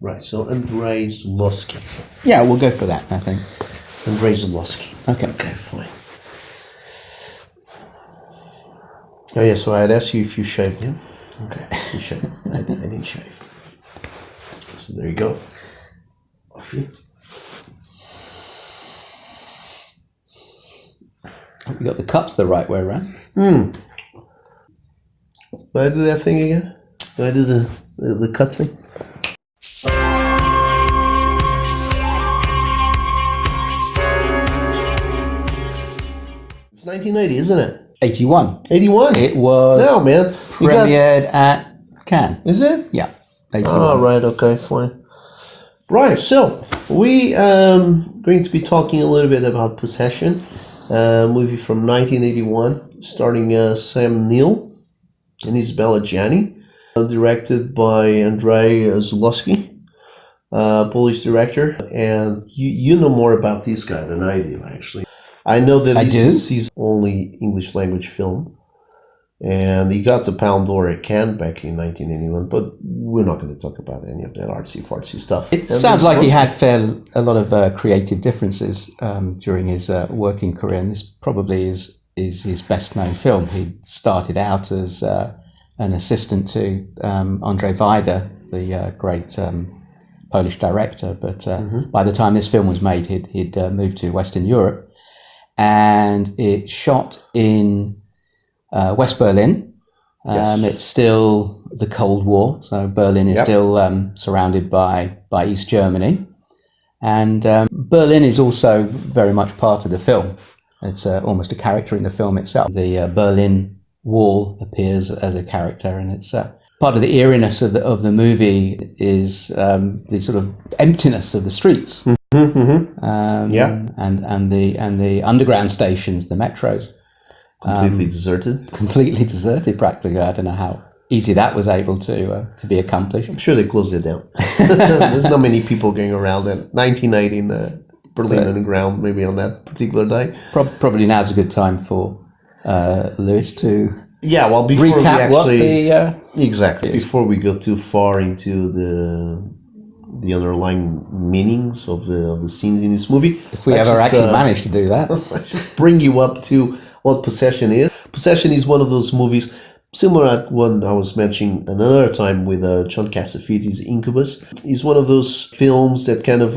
Right, so Andrei Zulowski. Yeah, we'll go for that, I think. Andrei Zulowski. Okay. Okay, fine. Oh yeah, so I had asked you if you shaved him. Okay, you shaved. I didn't shave. So there you go. Off you. We got the cups the right way around. Do I do that thing again? Do I do the cut thing? It's 1980, isn't it? 81. 81? It was No, man. premiered at Cannes. Is it? Yeah, 81. Oh, right, okay, fine. Right, so we going to be talking a little bit about Possession, a movie from 1981, starring Sam Neill and Isabella Gianni, directed by Andrei Zulowski, Polish director. And you know more about this guy than I do, actually. I know that this is his only English language film, and he got the Palme d'Or at Cannes back in 1981, but we're not going to talk about any of that artsy-fartsy stuff. It sounds like he had a lot of creative differences during his working career, and this probably is his best-known film. He started out as an assistant to Andrzej Wajda, the great Polish director, but by the time this film was made, he'd moved to Western Europe, and it shot in West Berlin. It's still the Cold War, so Berlin is still surrounded by East Germany. And Berlin is also very much part of the film. It's almost a character in the film itself. The Berlin Wall appears as a character, and it's part of the eeriness of the movie is the sort of emptiness of the streets. And the underground stations, the metros. Completely deserted. Completely deserted, practically. I don't know how easy that was able to be accomplished. I'm sure they closed it down. There's not many people going around at 1990 in the Berlin Underground, maybe on that particular day. Probably now's a good time for Lewis to before recap we actually exactly before we go too far into the underlying meanings of the scenes in this movie. If we ever actually manage to do that. Let's just bring you up to what Possession is. Possession is one of those movies, similar to one I was mentioning another time with John Cassavetes' Incubus. It's one of those films that kind of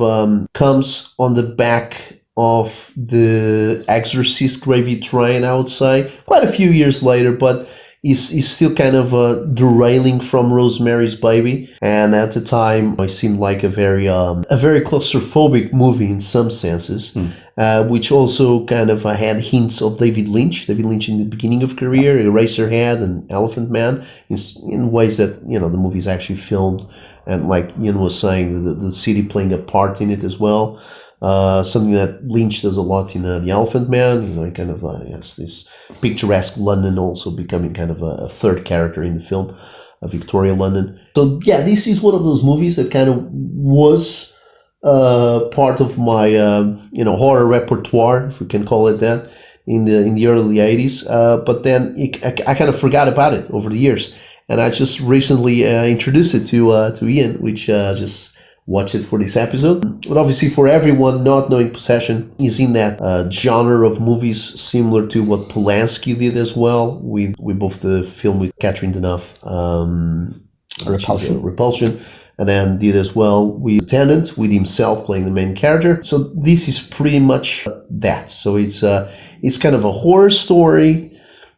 comes on the back of the Exorcist Gravy Train, I would say, quite a few years later, but is still kind of derailing from Rosemary's Baby, and at the time it seemed like a very claustrophobic movie in some senses, which also kind of had hints of David Lynch in the beginning of career, Eraserhead and Elephant Man, in ways that the movie is actually filmed, and like Ian was saying, the city playing a part in it as well. Something that Lynch does a lot in The Elephant Man, kind of this picturesque London also becoming kind of a third character in the film, Victoria London. So yeah, this is one of those movies that kind of was part of my horror repertoire, if we can call it that, in the early 80s. But then I kind of forgot about it over the years, and I just recently introduced it to Ian, which just watch it for this episode. But obviously for everyone not knowing Possession is in that genre of movies similar to what Polanski did as well with both the film with Catherine Deneuve, Repulsion, and then did as well with Tenant, with himself playing the main character. So this is pretty much that. So it's kind of a horror story.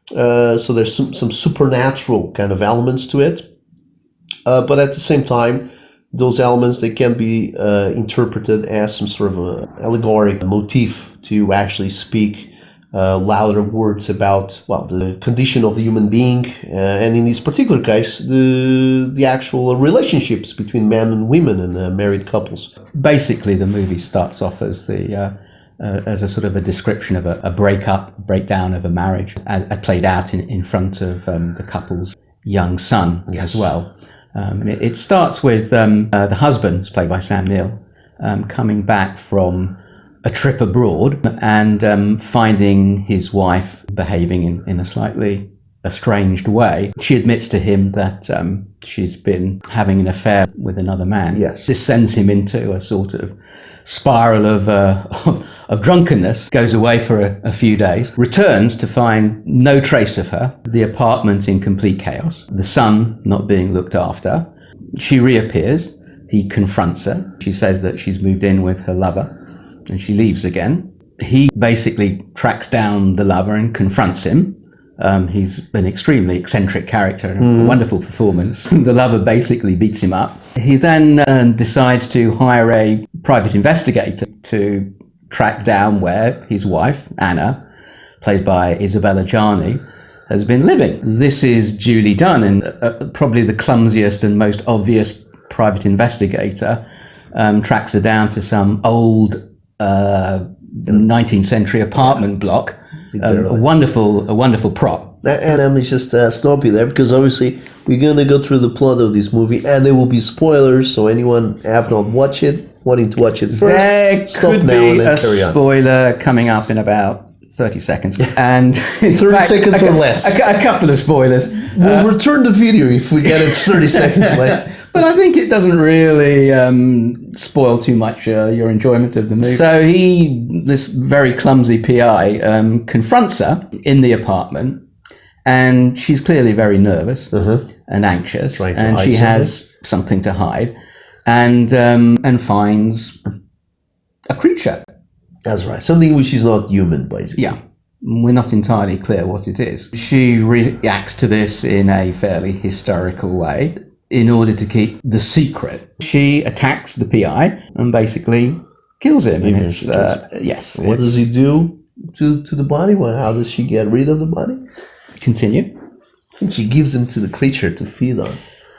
So there's some supernatural kind of elements to it. But at the same time, those elements, they can be interpreted as some sort of a allegoric motif to actually speak louder words about, the condition of the human being, and in this particular case, the actual relationships between men and women and married couples. Basically, the movie starts off as as a sort of a description of a breakdown of a marriage, played out in front of the couple's young son as well. It starts with the husband, who's played by Sam Neill, coming back from a trip abroad and finding his wife behaving in a slightly estranged way. She admits to him that she's been having an affair with another man. Yes. This sends him into a sort of spiral of drunkenness, goes away for a few days, returns to find no trace of her, the apartment in complete chaos, the son not being looked after. She reappears. He confronts her. She says that she's moved in with her lover, and she leaves again. He basically tracks down the lover and confronts him. He's an extremely eccentric character and a wonderful performance. The lover basically beats him up. He then decides to hire a private investigator to track down where his wife, Anna, played by Isabella Gianni, has been living. This is duly done, and probably the clumsiest and most obvious private investigator tracks her down to some old 19th century apartment block. A wonderful prop. And let me just stop you there, because obviously we're going to go through the plot of this movie, and there will be spoilers, so anyone have not watched it, wanting to watch it first, there stop could now be and then a carry on. spoiler coming up in about 30 seconds. And 30 seconds or less. A couple of spoilers. We'll return the video if we get it 30 seconds late. But I think it doesn't really spoil too much your enjoyment of the movie. So this very clumsy PI, confronts her in the apartment, and she's clearly very nervous and anxious, and she has something to hide, and finds a creature. That's right. Something which is not human, basically. Yeah. We're not entirely clear what it is. She reacts to this in a fairly hysterical way. In order to keep the secret, she attacks the PI and basically kills him. And it's, yes. What does he do to the body? Well, how does she get rid of the body? Continue. I think she gives him to the creature to feed on.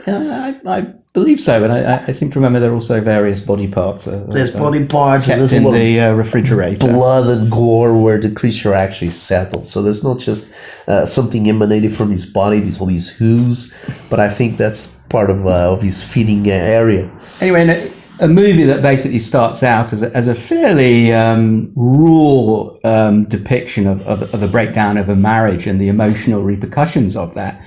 I believe so, and I seem to remember there are also various body parts. There's body parts, kept and there's in a lot the of refrigerator. blood and gore where the creature actually settled. So there's not just something emanated from his body, all these hooves, but I think that's part of his feeding area. Anyway, a movie that basically starts out as a fairly raw depiction of a breakdown of a marriage and the emotional repercussions of that,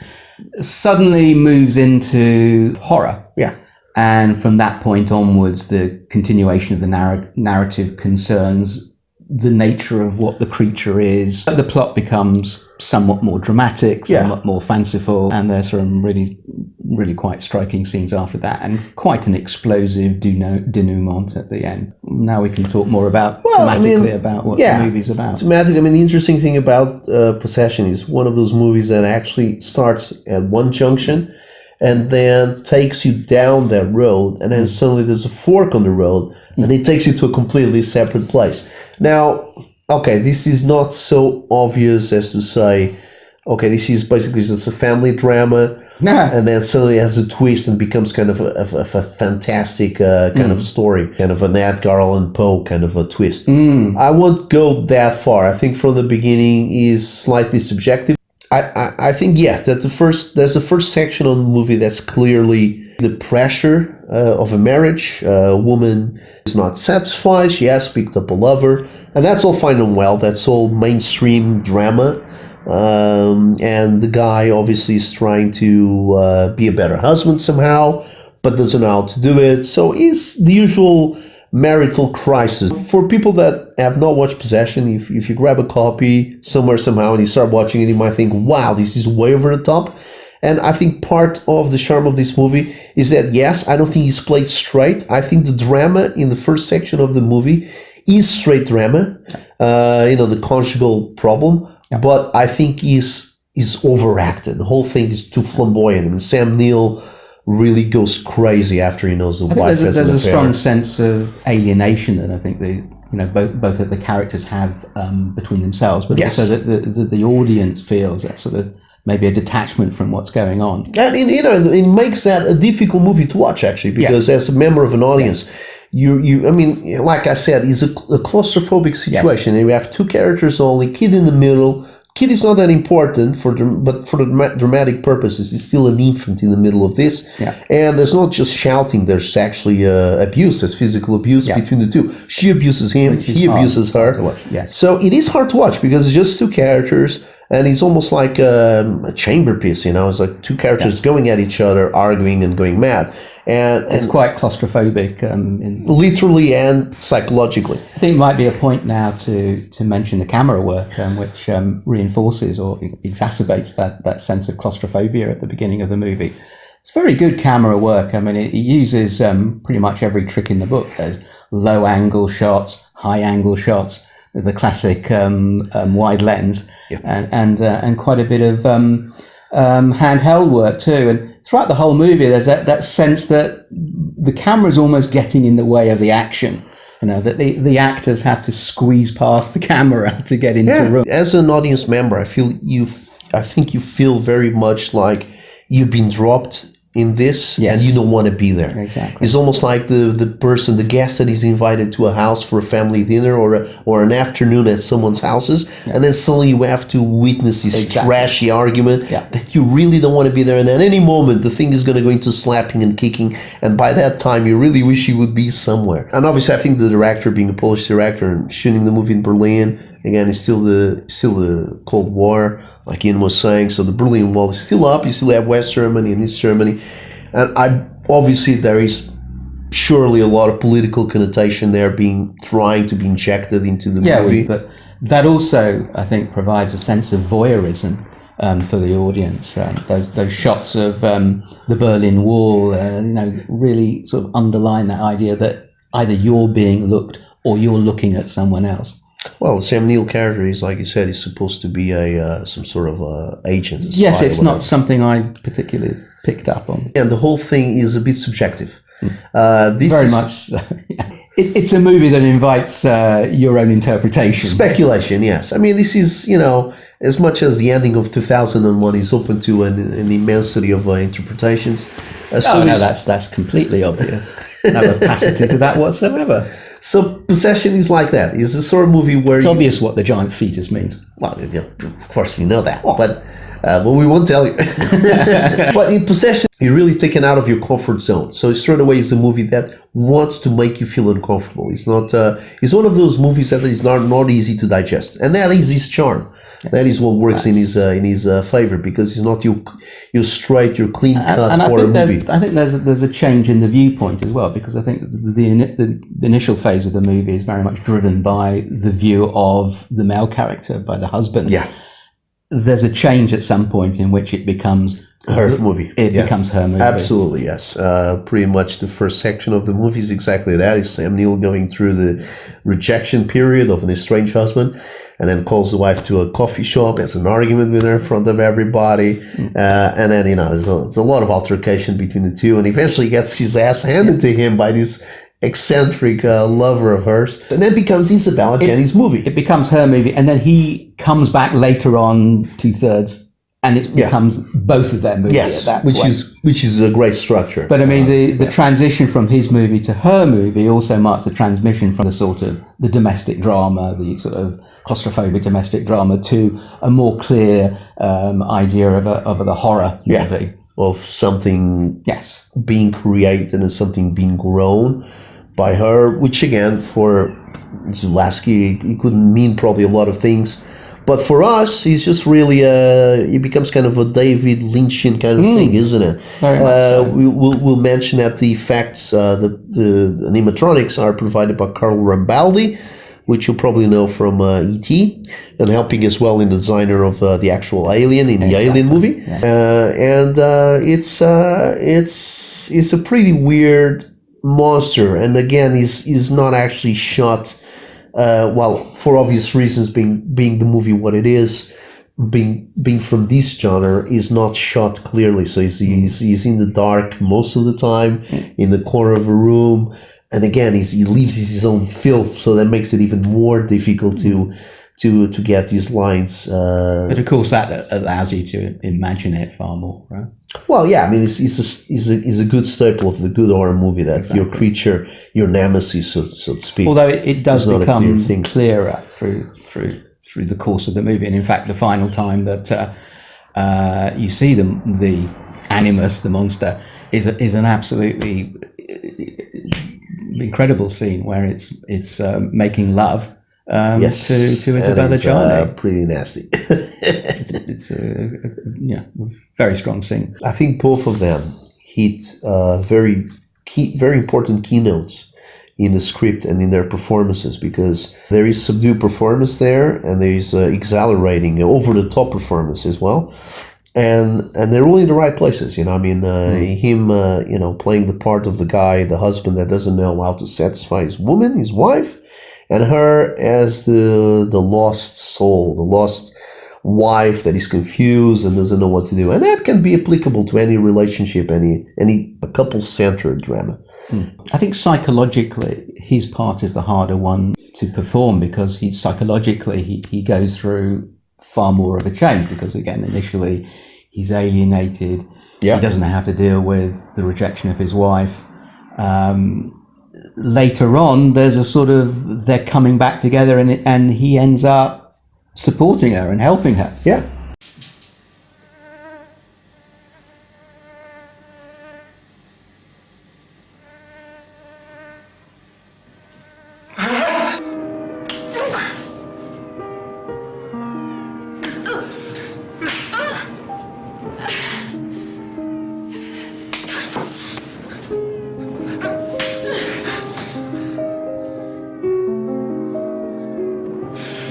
suddenly moves into horror. Yeah. And from that point onwards, the continuation of the narrative concerns the nature of what the creature is. The plot becomes somewhat more dramatic, somewhat more fanciful, and there's some really quite striking scenes after that, and quite an explosive denouement at the end. Now we can talk more about thematically about what the movie's about. Thematic, I mean, the interesting thing about Possession is one of those movies that actually starts at one junction and then takes you down that road, and then suddenly there's a fork on the road, and it takes you to a completely separate place. Now, okay, this is not so obvious as to say, okay, this is basically just a family drama, and then suddenly it has a twist and becomes kind of a fantastic kind of story, kind of an Edgar Allan Poe kind of a twist. I won't go that far. I think from the beginning is slightly subjective. I think, that there's a first section of the movie that's clearly the pressure of a marriage. A woman is not satisfied. She has picked up a lover, and that's all fine and well. That's all mainstream drama. And the guy obviously is trying to be a better husband somehow, but doesn't know how to do it. So it's the usual marital crisis. For people that have not watched Possession, if you grab a copy somewhere somehow and you start watching it, you might think, wow, this is way over the top. And I think part of the charm of this movie is that, yes, I don't think it's played straight. I think the drama in the first section of the movie is straight drama, the conjugal problem, but I think is overacted. The whole thing is too flamboyant. I mean, Sam Neill really goes crazy after he knows the wife has an affair. There's a strong sense of alienation that I think both of the characters have between themselves, but also that the audience feels that sort of maybe a detachment from what's going on. And it makes that a difficult movie to watch, actually, because as a member of an audience, I mean, like I said, it's a claustrophobic situation. You have two characters only, kid in the middle. Kid is not that important but for the dramatic purposes, he's still an infant in the middle of this. And there's not just shouting, there's actually abuse, there's physical abuse between the two. She abuses him, he abuses her. To watch. Yes. So it is hard to watch because it's just two characters, And it's almost like a chamber piece, you know. It's like two characters going at each other, arguing and going mad. And It's quite claustrophobic. Literally and psychologically. I think it might be a point now to mention the camera work, which reinforces or exacerbates that sense of claustrophobia at the beginning of the movie. It's very good camera work. I mean, it uses pretty much every trick in the book. There's low angle shots, high angle shots, the classic wide lens, and quite a bit of handheld work too. And throughout the whole movie, there's that sense that the camera's almost getting in the way of the action. You know, that the actors have to squeeze past the camera to get into the room. As an audience member, I think you feel very much like you've been dropped in this and you don't want to be there. Exactly. It's almost like the guest that is invited to a house for a family dinner or an afternoon at someone's houses, and then suddenly you have to witness this trashy argument that you really don't want to be there, and at any moment the thing is going to go into slapping and kicking, and by that time you really wish you would be somewhere. And obviously I think the director, being a Polish director and shooting the movie in Berlin, again, it's still the Cold War, like Ian was saying. So the Berlin Wall is still up. You still have West Germany and East Germany, and obviously there is surely a lot of political connotation there trying to be injected into the movie. But that also, I think, provides a sense of voyeurism for the audience. Those shots of the Berlin Wall, really sort of underline that idea that either you're being looked or you're looking at someone else. Well, Sam Neill character is, like you said, is supposed to be some sort of agent. Yes, it's not something I particularly picked up on. And the whole thing is a bit subjective. Very much so. It's a movie that invites your own interpretation. Speculation, yes. I mean, this is, as much as the ending of 2001 is open to an immensity of interpretations. That's completely obvious. No opacity to that whatsoever. So Possession is like that. It's a sort of movie where it's obvious what the giant fetus means. Well, of course we know that, but we won't tell you. But in Possession, you're really taken out of your comfort zone. So straight away, it's a movie that wants to make you feel uncomfortable. It's not. It's one of those movies that is not easy to digest, and that is his charm. That is what works in his favor, because it's not your straight, your clean cut horror movie. I think there's a change in the viewpoint as well, because I think the initial phase of the movie is very much driven by the view of the male character, by the husband. Yeah, there's a change at some point in which it becomes her movie. It becomes her movie. Absolutely, yes. Pretty much the first section of the movie is exactly that. It's Sam Neill going through the rejection period of an estranged husband, and then calls the wife to a coffee shop, has an argument with her in front of everybody, and then, there's a lot of altercation between the two, and eventually gets his ass handed to him by this eccentric lover of hers, and then becomes Isabella Jenny's movie. It becomes her movie, and then he comes back later on 2/3, and it becomes both of their movies. Yes, at that which is a great structure. But I mean, the transition from his movie to her movie also marks the transmission from the sort of the domestic drama, the sort of claustrophobic domestic drama, to a more clear idea of the horror movie. Of something being created and something being grown by her, which again, for Zulaski, it could mean probably a lot of things. But for us, he's just really it becomes kind of a David Lynchian kind of thing, isn't it? Very much so. We'll mention that the effects, the animatronics are provided by Carl Rambaldi, which you'll probably know from E.T., and helping as well in the designer of the actual Alien in the Alien movie. Yeah. It's a pretty weird monster, and again, is not actually shot. For obvious reasons, being the movie what it is, being from this genre, is not shot clearly. So he's in the dark most of the time, in the corner of a room, and again he leaves his own filth, so that makes it even more difficult to get these lines. But of course, that allows you to imagine it far more, right? Well, yeah, I mean, it's a good staple of the good horror movie, that your creature, your nemesis, so to speak. Although it does become clearer through the course of the movie, and in fact, the final time that you see the animus, the monster, is an absolutely incredible scene where it's making love to Isabella Gianni. Pretty nasty. It's a very strong scene. I think both of them hit very important keynotes in the script and in their performances, because there is subdued performance there, and there is exhilarating, over the top performance as well, and they're all in the right places. Him, playing the part of the guy, the husband that doesn't know how to satisfy his woman, his wife, and her as the lost soul, the lost wife that is confused and doesn't know what to do. And that can be applicable to any relationship, any couple-centered drama. I think psychologically his part is the harder one to perform, because he goes through far more of a change, because again, initially he's alienated. Yeah. He doesn't know how to deal with the rejection of his wife. Later on, there's a sort of, they're coming back together, and he ends up supporting her and helping her. Yeah.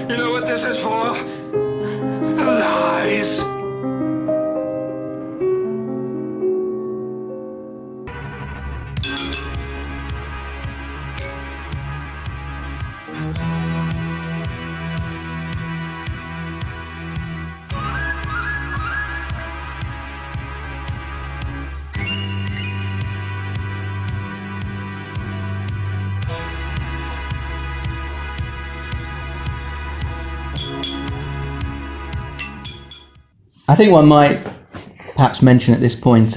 You know what this is for? Lies. I think one might perhaps mention at this point,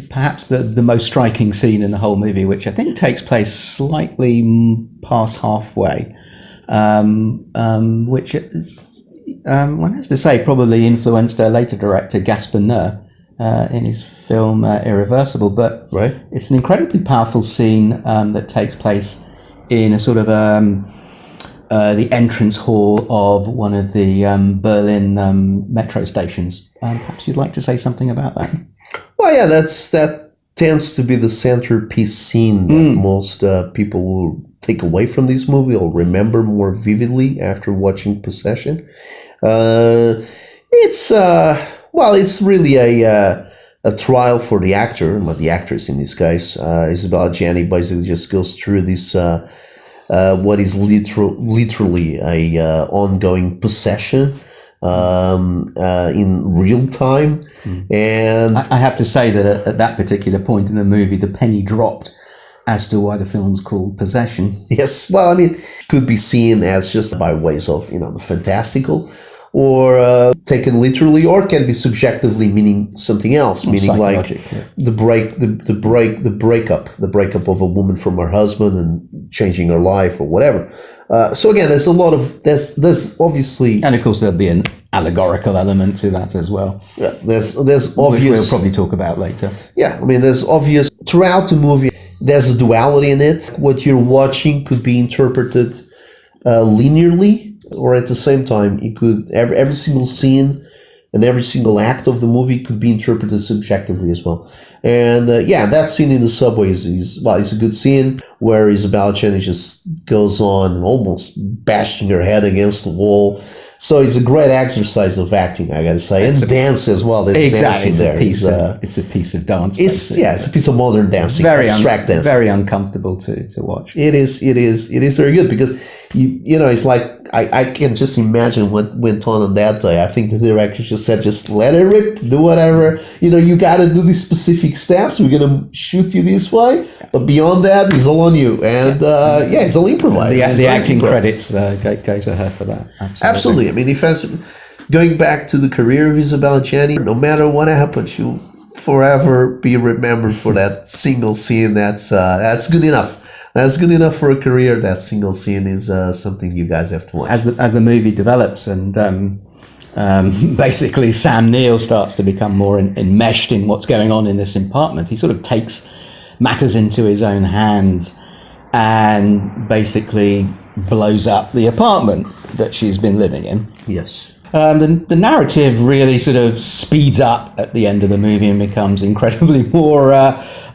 perhaps the most striking scene in the whole movie, which I think takes place slightly past halfway, which one has to say probably influenced a later director, Gaspar Noé, in his film Irreversible. But Right. it's an incredibly powerful scene that takes place in a sort of the entrance hall of one of the Berlin metro stations. Perhaps you'd like to say something about that? Well, yeah, that tends to be the centerpiece scene that most people will take away from this movie or remember more vividly after watching Possession. It's really a trial for the actor, not the actress in this case. Isabella Gianni basically just goes through this what is literally a ongoing possession in real time. And I have to say that at that particular point in the movie, the penny dropped as to why the film's called Possession. yes, well, I mean, could be seen as just by ways of the fantastical, or taken literally, or can be subjectively meaning something else, meaning like the breakup of a woman from her husband and changing her life or whatever. So again, there's a lot of there's obviously, and of course there'll be an allegorical element to that as well. Yeah, there's obvious, which we'll probably talk about later. Yeah, I mean, there's obvious throughout the movie. There's a duality in it. What you're watching could be interpreted linearly, or at the same time, it could every single scene and every single act of the movie could be interpreted subjectively as well. And that scene in the subway is a good scene where Isabella Gianni just goes on almost bashing her head against the wall. So it's a great exercise of acting, I gotta say, and dance as well. There's exactly, dancing there. It's a piece of dance. It's a piece of modern dancing, abstract dancing. Very uncomfortable to watch. It is very good, because it's like I can just imagine what went on that day. I think the director just said, just let it rip, do whatever. You got to do these specific steps. We're gonna shoot you this way, but beyond that, it's all on you. And it's all improvised. The acting credits go to her for that. Absolutely. I mean, going back to the career of Isabella Gianni, no matter what happens, she'll forever be remembered for that single scene. That's good enough. That's good enough for a career. That single scene is something you guys have to watch. As the movie develops, and basically Sam Neill starts to become more enmeshed in what's going on in this apartment, he sort of takes matters into his own hands and basically blows up the apartment that she's been living in. Yes. The narrative really sort of speeds up at the end of the movie and becomes incredibly more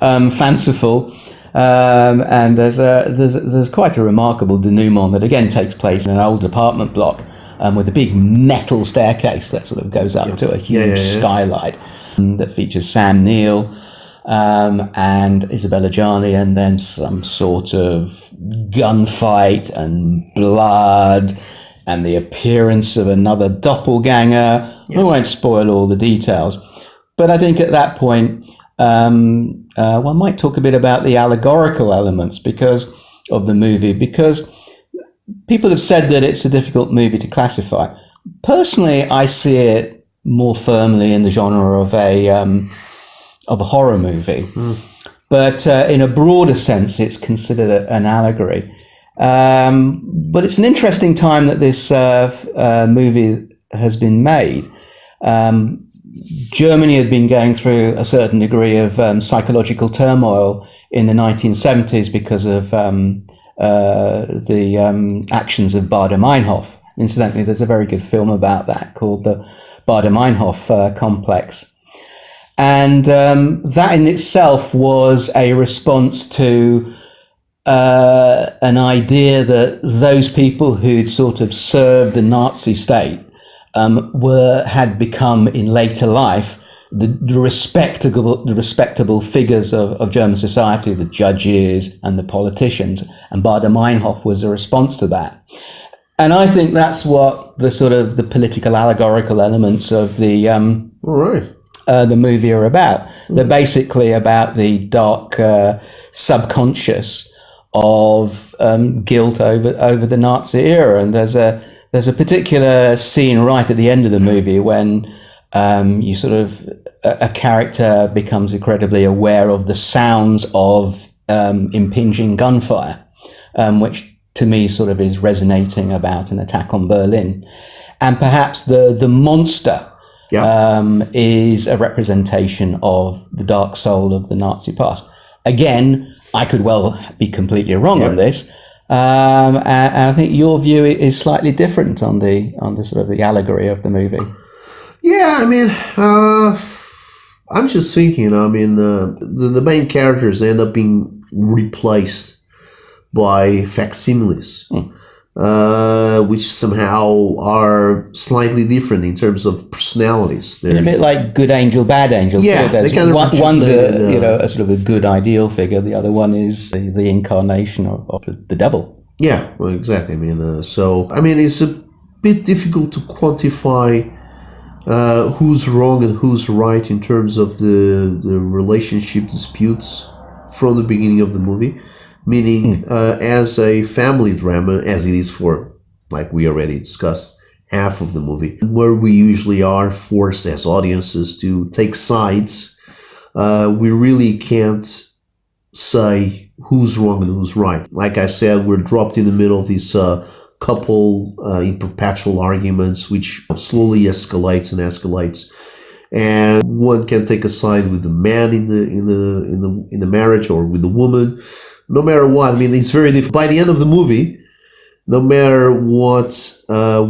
fanciful. And there's quite a remarkable denouement that again takes place in an old apartment block with a big metal staircase that sort of goes up to a huge skylight that features Sam Neill and Isabella Gianni, and then some sort of gunfight and blood and the appearance of another doppelganger. I won't spoil all the details, but I think at that point one might talk a bit about the allegorical elements because of the movie, because people have said that it's a difficult movie to classify. Personally, I see it more firmly in the genre of a horror movie, but in a broader sense, it's considered an allegory. But it's an interesting time that this movie has been made. Germany had been going through a certain degree of psychological turmoil in the 1970s because of the actions of Baader-Meinhof. Incidentally, there's a very good film about that called the Baader-Meinhof complex. And that in itself was a response to an idea that those people who'd sort of served the Nazi state had become in later life the respectable figures of German society, the judges and the politicians, and Baader-Meinhof was a response to that. And I think that's what the sort of the political allegorical elements of the the movie are about. They're basically about the dark subconscious of guilt over the Nazi era. And there's a particular scene right at the end of the movie when you sort of a character becomes incredibly aware of the sounds of impinging gunfire, which to me sort of is resonating about an attack on Berlin. And perhaps the monster is a representation of the dark soul of the Nazi past. Again, I could well be completely wrong on this. And I think your view is slightly different on the sort of the allegory of the movie. Yeah, I mean, I'm just thinking, I mean, the main characters end up being replaced by facsimiles, which somehow are slightly different in terms of personalities. They're a bit like good angel, bad angel. Yeah, they kind of one's a sort of a good ideal figure. The other one is the incarnation of the devil. Yeah, well, exactly. I mean, so I mean, it's a bit difficult to quantify who's wrong and who's right in terms of the relationship disputes from the beginning of the movie. Meaning, as a family drama, as it is for, like we already discussed, half of the movie, where we usually are forced as audiences to take sides, we really can't say who's wrong and who's right. Like I said, we're dropped in the middle of this couple in perpetual arguments, which slowly escalates and escalates. And one can take a side with the man in the marriage or with the woman. No matter what, I mean, it's very difficult. By the end of the movie, no matter what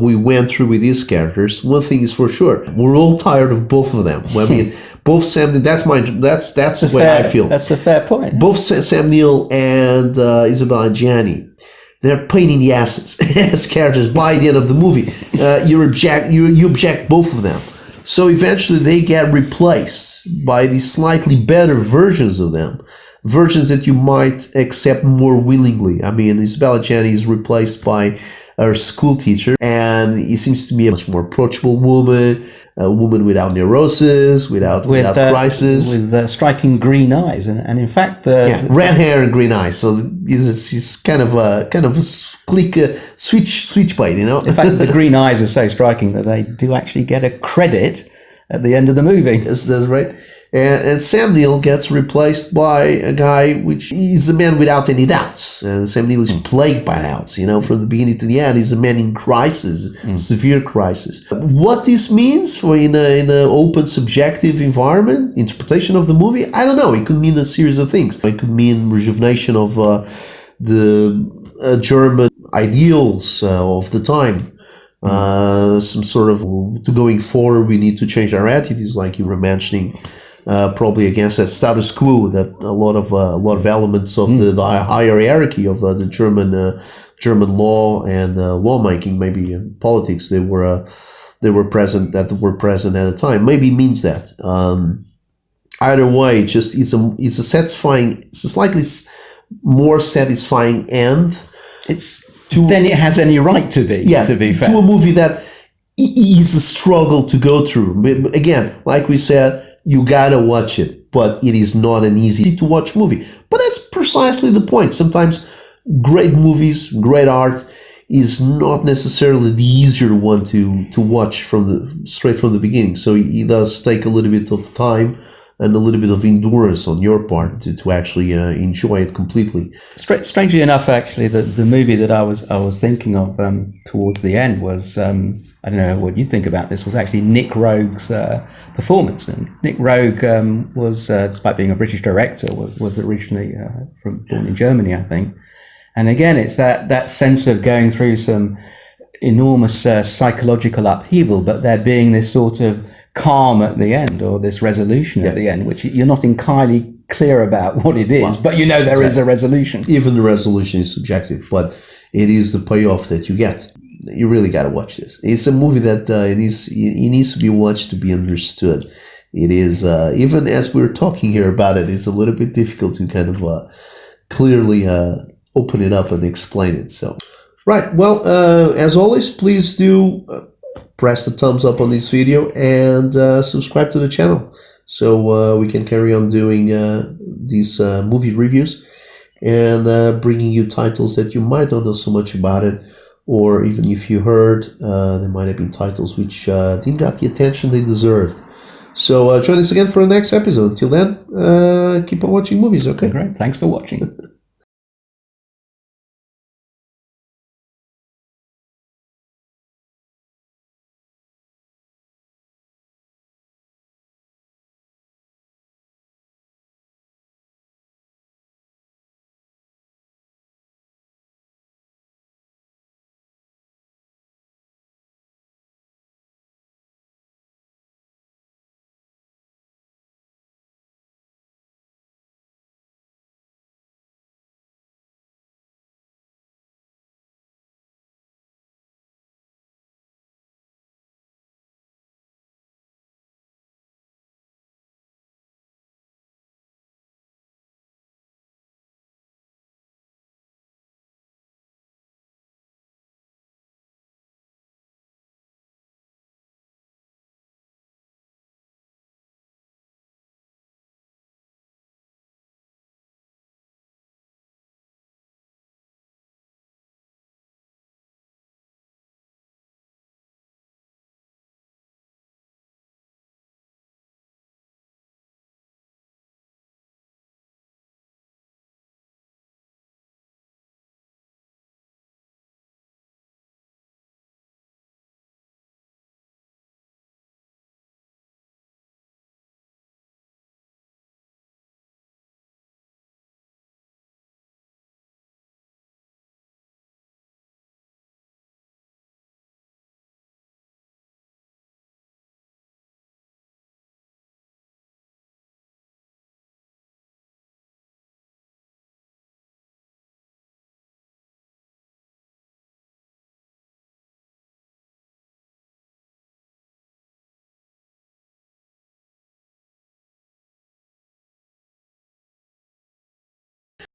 we went through with these characters, one thing is for sure: we're all tired of both of them. I mean, both Sam. That's the way I feel. That's a fair point. Both Sam Neill and Isabella Gianni, they're pain in the asses as characters. By the end of the movie, you object both of them. So eventually, they get replaced by these slightly better versions of them. Versions that you might accept more willingly. I mean, Isabella Gianni is replaced by her school teacher, and he seems to be a much more approachable woman, a woman without neurosis, without crisis, with striking green eyes, and in fact, red hair and green eyes. So he's kind of a click switchblade, you know. In fact, the green eyes are so striking that they do actually get a credit at the end of the movie. That's right. And Sam Neill gets replaced by a guy which is a man without any doubts. And Sam Neill is plagued by doubts, you know, from the beginning to the end. He's a man in crisis, severe crisis. What this means for in an open, subjective environment, interpretation of the movie, I don't know. It could mean a series of things. It could mean rejuvenation of the German ideals of the time. some sort of to going forward. We need to change our attitudes, like you were mentioning, probably against that status quo. That a lot of elements of the hierarchy of the German law and lawmaking, maybe in politics, they were present at the time. Maybe means that. Either way, it's a satisfying, it's a slightly more satisfying end. Then it has any right to be. Yeah, to be fair, to a movie that is a struggle to go through. But again, like we said, you gotta watch it, but it is not an easy to watch movie. But that's precisely the point. Sometimes great movies, great art is not necessarily the easier one to watch straight from the beginning. So it does take a little bit of time and a little bit of endurance on your part to actually enjoy it completely. Strangely enough, actually, the movie that I was thinking of towards the end was I don't know what you think about this, was actually Nick Rogue's performance. And Nick Rogue was, despite being a British director, was originally born in Germany, I think. And again, it's that sense of going through some enormous psychological upheaval, but there being this sort of calm at the end, or this resolution at the end, which you're not entirely clear about what it is, but you know there is a resolution. Even the resolution is subjective, but it is the payoff that you get. You really got to watch this. It's a movie that it needs to be watched to be understood. It is, even as we're talking here about it, it's a little bit difficult to kind of clearly open it up and explain it. So, right. Well, as always, please do press the thumbs up on this video and subscribe to the channel so we can carry on doing these movie reviews and bringing you titles that you might not know so much about it, or even if you heard, there might have been titles which didn't got the attention they deserved. So join us again for the next episode. Until then, keep on watching movies, okay? Great. Thanks for watching.